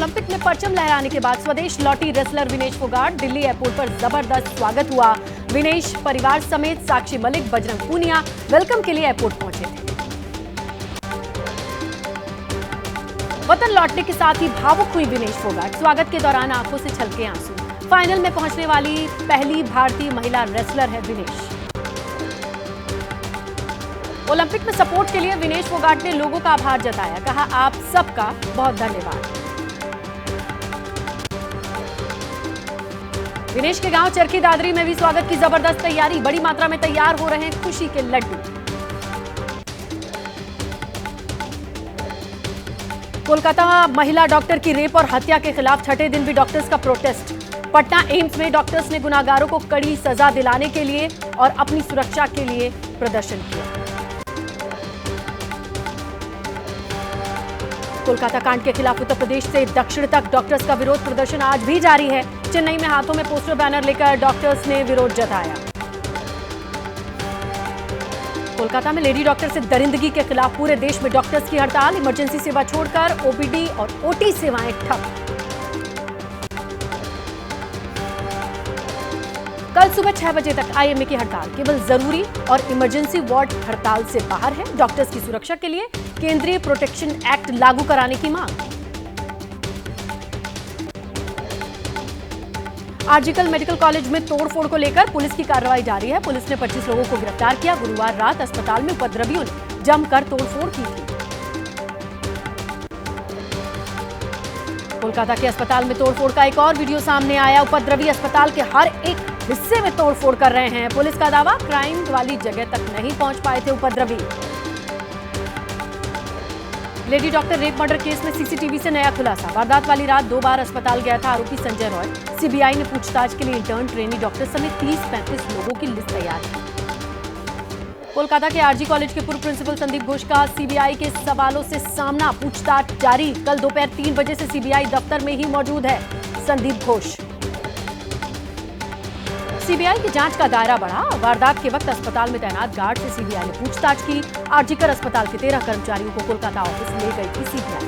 Olympic में परचम लहराने के बाद स्वदेश लौटी रेसलर विनेश फोगाट। दिल्ली एयरपोर्ट पर जबरदस्त स्वागत हुआ। विनेश परिवार समेत साक्षी मलिक, बजरंग पूनिया वेलकम के लिए एयरपोर्ट पहुंचे थे। वतन लौटने के साथ ही भावुक हुई विनेश फोगाट। स्वागत के दौरान आंखों से छलके आंसू। फाइनल में पहुंचने वाली पहली भारतीय महिला रेसलर है विनेश। ओलंपिक में सपोर्ट के लिए विनेश फोगाट ने लोगों का आभार जताया। कहा, आप सबका बहुत धन्यवाद। विनेश के गांव चरखी दादरी में भी स्वागत की जबरदस्त तैयारी। बड़ी मात्रा में तैयार हो रहे हैं खुशी के लड्डू। कोलकाता महिला डॉक्टर की रेप और हत्या के खिलाफ छठे दिन भी डॉक्टर्स का प्रोटेस्ट। पटना एम्स में डॉक्टर्स ने गुनाहगारों को कड़ी सजा दिलाने के लिए और अपनी सुरक्षा के लिए प्रदर्शन किया। कोलकाता कांड के खिलाफ उत्तर प्रदेश से दक्षिण तक डॉक्टर्स का विरोध प्रदर्शन आज भी जारी है। चेन्नई में हाथों में पोस्टर बैनर लेकर डॉक्टर्स ने विरोध जताया। कोलकाता में लेडी डॉक्टर से दरिंदगी के खिलाफ पूरे देश में डॉक्टर्स की हड़ताल। इमरजेंसी सेवा छोड़कर ओपीडी और ओटी सेवाएं ठप। कल सुबह 6 बजे तक आईएमए की हड़ताल। केवल जरूरी और इमरजेंसी वार्ड हड़ताल से बाहर है। डॉक्टर्स की सुरक्षा के लिए केंद्रीय प्रोटेक्शन एक्ट लागू कराने की मांग। आरजीकर मेडिकल कॉलेज में तोड़फोड़ को लेकर पुलिस की कार्रवाई जारी है। पुलिस ने 25 लोगों को गिरफ्तार किया। गुरुवार रात अस्पताल में उपद्रवियों ने जमकर तोड़फोड़ की थी। कोलकाता के अस्पताल में तोड़फोड़ का एक और वीडियो सामने आया। उपद्रवी अस्पताल के हर एक हिस्से में तोड़फोड़ कर रहे हैं। पुलिस का दावा, क्राइम वाली जगह तक नहीं पहुंच पाए थे उपद्रवी। Lady doctor rape murder case में सीसीटीवी से नया खुलासा। वारदात वाली रात 2 बार अस्पताल गया था आरोपी संजय रॉय। सीबीआई ने पूछताछ के लिए इंटर्न, ट्रेनी डॉक्टर समेत 30-35 लोगों की लिस्ट तैयार की। कोलकाता के आरजी कॉलेज के पूर्व प्रिंसिपल संदीप घोष का सीबीआई के सवालों से सामना। पूछताछ जारी। कल दोपहर 3 बजे से सीबीआई दफ्तर में ही मौजूद है संदीप घोष। सीबीआई की जांच का दायरा बढ़ा। वारदात के वक्त अस्पताल में तैनात गार्ड से सीबीआई ने पूछताछ की। आरजीकर अस्पताल के 13 कर्मचारियों को कोलकाता ऑफिस ले गई थी सीबीआई।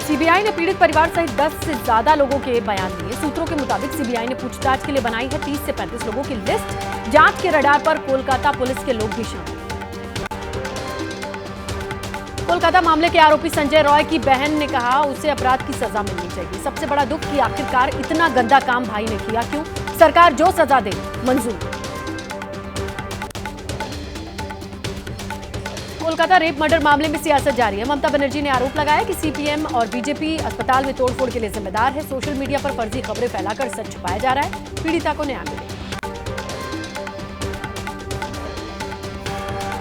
सीबीआई ने पीड़ित परिवार सहित 10 से ज्यादा लोगों के बयान लिए। सूत्रों के मुताबिक सीबीआई ने पूछताछ के लिए बनाई है 30 से 35 लोगों की लिस्ट। जांच के रडार पर कोलकाता पुलिस के लोग भी शामिल। कोलकाता मामले के आरोपी संजय रॉय की बहन ने कहा, उसे अपराध की सजा मिलनी चाहिए। सबसे बड़ा दुख कि आखिरकार इतना गंदा काम भाई ने किया क्यों? सरकार जो सजा दे मंजूर। कोलकाता रेप मर्डर मामले में सियासत जारी है। ममता बनर्जी ने आरोप लगाया कि सीपीएम और बीजेपी अस्पताल में तोड़फोड़ के लिए जिम्मेदार है। सोशल मीडिया पर फर्जी खबरें फैलाकर सच छुपाया जा रहा है। पीड़िता को न्याय मिले।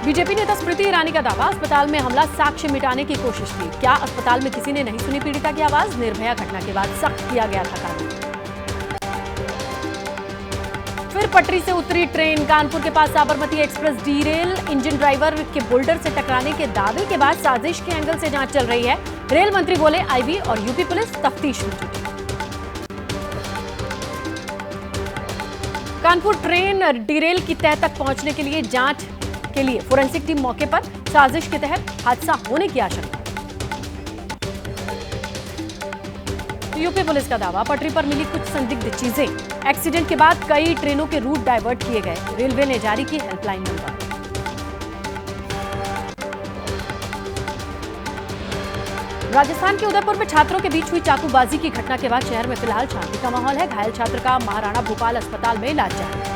बीजेपी नेता स्मृति ईरानी का दावा, अस्पताल में हमला साक्ष्य मिटाने की कोशिश थी। क्या अस्पताल में किसी ने नहीं सुनी पीड़िता की आवाज? निर्भया घटना के बाद सख्त किया गया था कानून। फिर पटरी से उतरी ट्रेन। कानपुर के पास Sabarmati express derail. Engine driver के बोल्डर से टकराने के दावे के बाद साजिश के एंगल से जांच चल रही है। रेल मंत्री बोले, आईबी और यूपी पुलिस तफ्तीश में जुटी। कानपुर ट्रेन डीरेल की तह तक पहुंचने के लिए जांच के लिए फोरेंसिक टीम मौके पर। साजिश के तहत हादसा होने की आशंका। यूपी पुलिस का दावा, पटरी पर मिली कुछ संदिग्ध चीजें। एक्सीडेंट के बाद कई ट्रेनों के रूट डाइवर्ट किए गए। रेलवे ने जारी की हेल्पलाइन नंबर। राजस्थान के उदयपुर में छात्रों के बीच हुई चाकूबाजी की घटना के बाद शहर में फिलहाल शांति का माहौल है। घायल छात्र का महाराणा भोपाल अस्पताल में इलाज जारी है।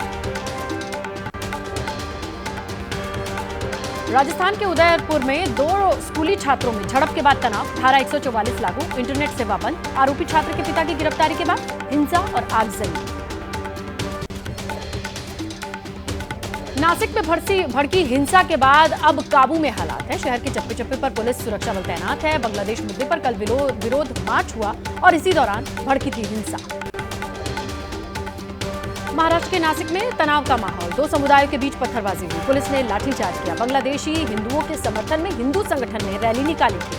राजस्थान के उदयपुर में 2 स्कूली छात्रों में झड़प के बाद तनाव। धारा 144 लागू। इंटरनेट सेवा बंद। आरोपी छात्र के पिता की गिरफ्तारी के बाद हिंसा और आगजनी। नासिक में भड़की हिंसा के बाद अब काबू में हालात है। शहर के चप्पे चप्पे पर पुलिस सुरक्षा बल तैनात है। बांग्लादेश मुद्दे पर कल विरोध मार्च हुआ और इसी दौरान भड़की थी हिंसा। महाराष्ट्र के नासिक में तनाव का माहौल। 2 समुदायों के बीच पत्थरबाजी हुई। पुलिस ने लाठीचार्ज किया। बांग्लादेशी हिंदुओं के समर्थन में हिंदू संगठन ने रैली निकाली थी।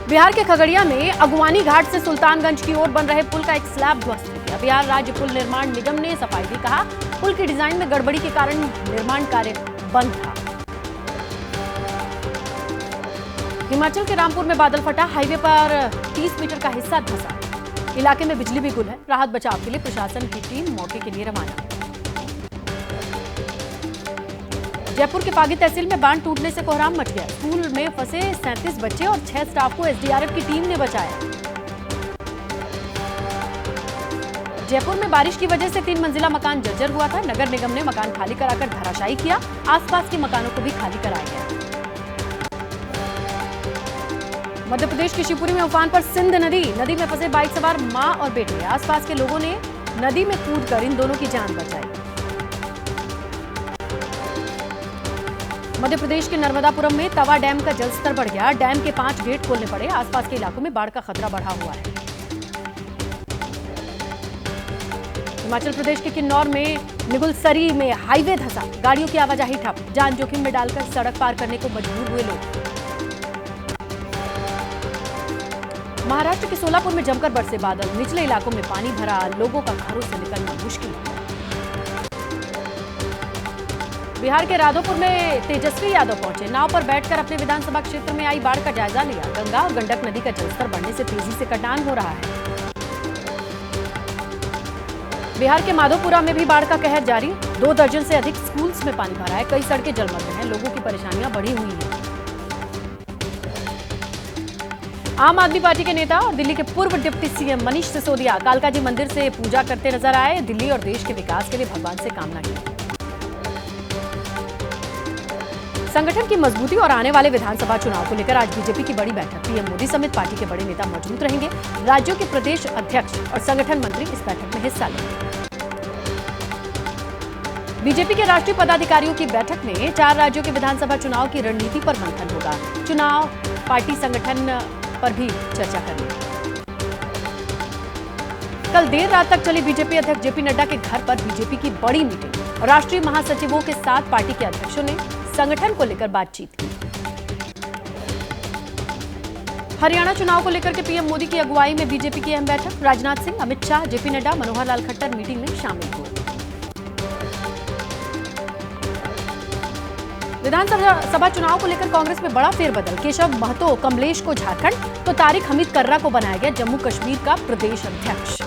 बिहार के खगड़िया में अगुवानी घाट से सुल्तानगंज की ओर बन रहे पुल का एक स्लैब ध्वस्त हो गया। बिहार राज्य पुल निर्माण निगम ने सफाई दी। कहा, पुल की डिजाइन में गड़बड़ी के कारण निर्माण कार्य बंद था। हिमाचल के रामपुर में बादल फटा, हाईवे पर 30 मीटर का हिस्सा धंसा। इलाके में बिजली भी गुल है। राहत बचाव के लिए प्रशासन की टीम मौके के लिए रवाना। जयपुर के पागी तहसील में बांध टूटने से कोहराम मच गया। स्कूल में फंसे 37 बच्चे और 6 स्टाफ को एसडीआरएफ की टीम ने बचाया। जयपुर में बारिश की वजह से 3 मंजिला मकान जर्जर हुआ था। नगर निगम ने मकान खाली कराकर धराशायी किया। आसपास के मकानों को भी खाली कराया गया। मध्य प्रदेश की शिवपुरी में उफान पर सिंध नदी में फंसे बाइक सवार मां और बेटे। आसपास के लोगों ने नदी में कूदकर इन दोनों की जान बचाई। मध्य प्रदेश के नर्मदापुरम में तवा डैम का जलस्तर बढ़ गया। डैम के 5 गेट खोलने पड़े। आसपास के इलाकों में बाढ़ का खतरा बढ़ा हुआ है। हिमाचल प्रदेश के किन्नौर में निगुलसरी में हाईवे धंसा। गाड़ियों की आवाजाही ठप। जान जोखिम में डालकर सड़क पार करने को मजबूर हुए लोग। महाराष्ट्र के सोलापुर में जमकर बरसे बादल। निचले इलाकों में पानी भरा। लोगों का घरों से निकलना मुश्किल। बिहार के राधोपुर में तेजस्वी यादव पहुंचे। नाव पर बैठकर अपने विधानसभा क्षेत्र में आई बाढ़ का जायजा लिया। गंगा और गंडक नदी का जलस्तर बढ़ने से तेजी से कटान हो रहा है। बिहार के माधोपुरा में भी बाढ़ का कहर जारी। 2 दर्जन से अधिक स्कूल्स में पानी भरा है। कई सड़कें जलमग्न हैं। लोगों की परेशानियां बढ़ी हुई हैं। आम आदमी पार्टी के नेता और दिल्ली के पूर्व डिप्टी सीएम मनीष सिसोदिया कालकाजी मंदिर से पूजा करते नजर आए। दिल्ली और देश के विकास के लिए भगवान से कामना की। संगठन की मजबूती और आने वाले विधानसभा चुनाव को लेकर आज बीजेपी की बड़ी बैठक। पीएम मोदी समेत पार्टी के बड़े नेता मौजूद रहेंगे। राज्यों के प्रदेश अध्यक्ष और संगठन मंत्री इस बैठक में हिस्सा लेंगे। बीजेपी के राष्ट्रीय पदाधिकारियों की बैठक में 4 राज्यों के विधानसभा चुनाव की रणनीति पर मंथन होगा। चुनाव, पार्टी संगठन पर भी चर्चा करेंगे। कल देर रात तक चली बीजेपी अध्यक्ष जेपी नड्डा के घर पर बीजेपी की बड़ी मीटिंग। राष्ट्रीय महासचिवों के साथ पार्टी के अध्यक्षों ने संगठन को लेकर बातचीत की। हरियाणा चुनाव को लेकर के पीएम मोदी की अगुवाई में बीजेपी की अहम बैठक। राजनाथ सिंह, अमित शाह, जेपी नड्डा, मनोहर लाल खट्टर मीटिंग में शामिल हुए। विधानसभा चुनाव को लेकर कांग्रेस में बड़ा फेरबदल। केशव महतो कमलेश को झारखंड तो तारिक हमीद कर्रा को बनाया गया जम्मू कश्मीर का प्रदेश अध्यक्ष।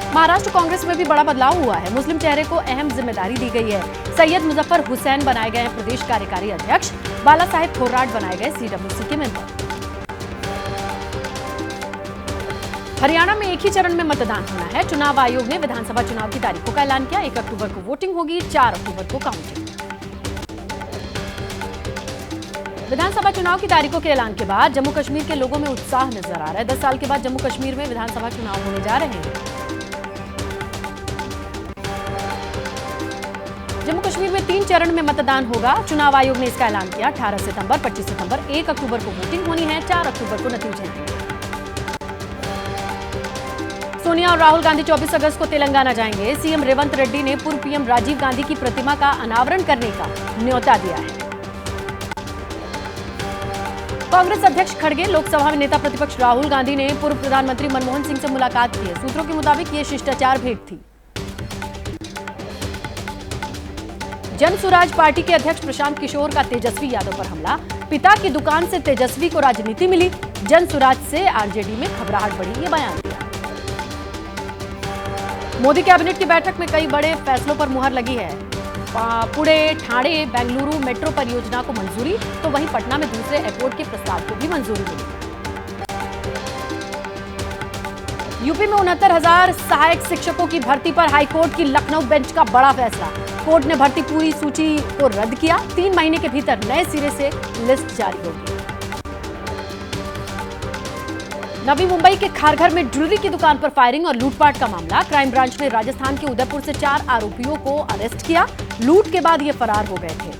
महाराष्ट्र कांग्रेस में भी बड़ा बदलाव हुआ है। मुस्लिम चेहरे को अहम जिम्मेदारी दी गई है। सैयद मुजफ्फर हुसैन बनाए गए प्रदेश कार्यकारी अध्यक्ष। बाला साहेब थोराट बनाए गए सीडब्ल्यूसी के मेंबर। हरियाणा में एक ही चरण में मतदान होना है। चुनाव आयोग ने विधानसभा चुनाव की तारीखों का ऐलान किया। 1 अक्टूबर को वोटिंग होगी, 4 अक्टूबर को काउंटिंग। विधानसभा चुनाव की तारीखों के ऐलान के बाद जम्मू कश्मीर के लोगों में उत्साह नजर आ रहा है। 10 साल के बाद जम्मू कश्मीर में विधानसभा चुनाव होने जा रहे हैं। जम्मू कश्मीर में 3 चरण में मतदान होगा। चुनाव आयोग ने इसका ऐलान किया। 18 सितंबर, 25 सितंबर, 1 अक्टूबर को वोटिंग होनी है। 4 अक्टूबर को नतीजे आएंगे। सोनिया और राहुल गांधी 24 अगस्त को तेलंगाना जाएंगे। सीएम रेवंत रेड्डी ने पूर्व पीएम राजीव गांधी की प्रतिमा का अनावरण करने का न्योता दिया है। कांग्रेस अध्यक्ष खड़गे, लोकसभा में नेता प्रतिपक्ष राहुल गांधी ने पूर्व प्रधानमंत्री मनमोहन सिंह से मुलाकात की है। सूत्रों के मुताबिक ये शिष्टाचार भेंट थी। जन सुराज पार्टी के अध्यक्ष प्रशांत किशोर का तेजस्वी यादव पर हमला। पिता की दुकान से तेजस्वी को राजनीति मिली। जन सुराज से आरजेडी में घबराहट बढ़ी, ये बयान दिया। मोदी कैबिनेट की बैठक में कई बड़े फैसलों पर मुहर लगी है। पुणे, ठाणे, बेंगलुरु मेट्रो परियोजना को मंजूरी, तो वहीं पटना में दूसरे एयरपोर्ट के प्रस्ताव को भी मंजूरी मिली। यूपी में 69,000 सहायक शिक्षकों की भर्ती पर हाईकोर्ट की लखनऊ बेंच का बड़ा फैसला। कोर्ट ने भर्ती पूरी सूची को रद्द किया। 3 महीने के भीतर नए सिरे से लिस्ट जारी होगी। नवी मुंबई के खारघर में ज्वेलरी की दुकान पर फायरिंग और लूटपाट का मामला। क्राइम ब्रांच ने राजस्थान के उदयपुर से 4 आरोपियों को अरेस्ट किया। लूट के बाद ये फरार हो गए थे।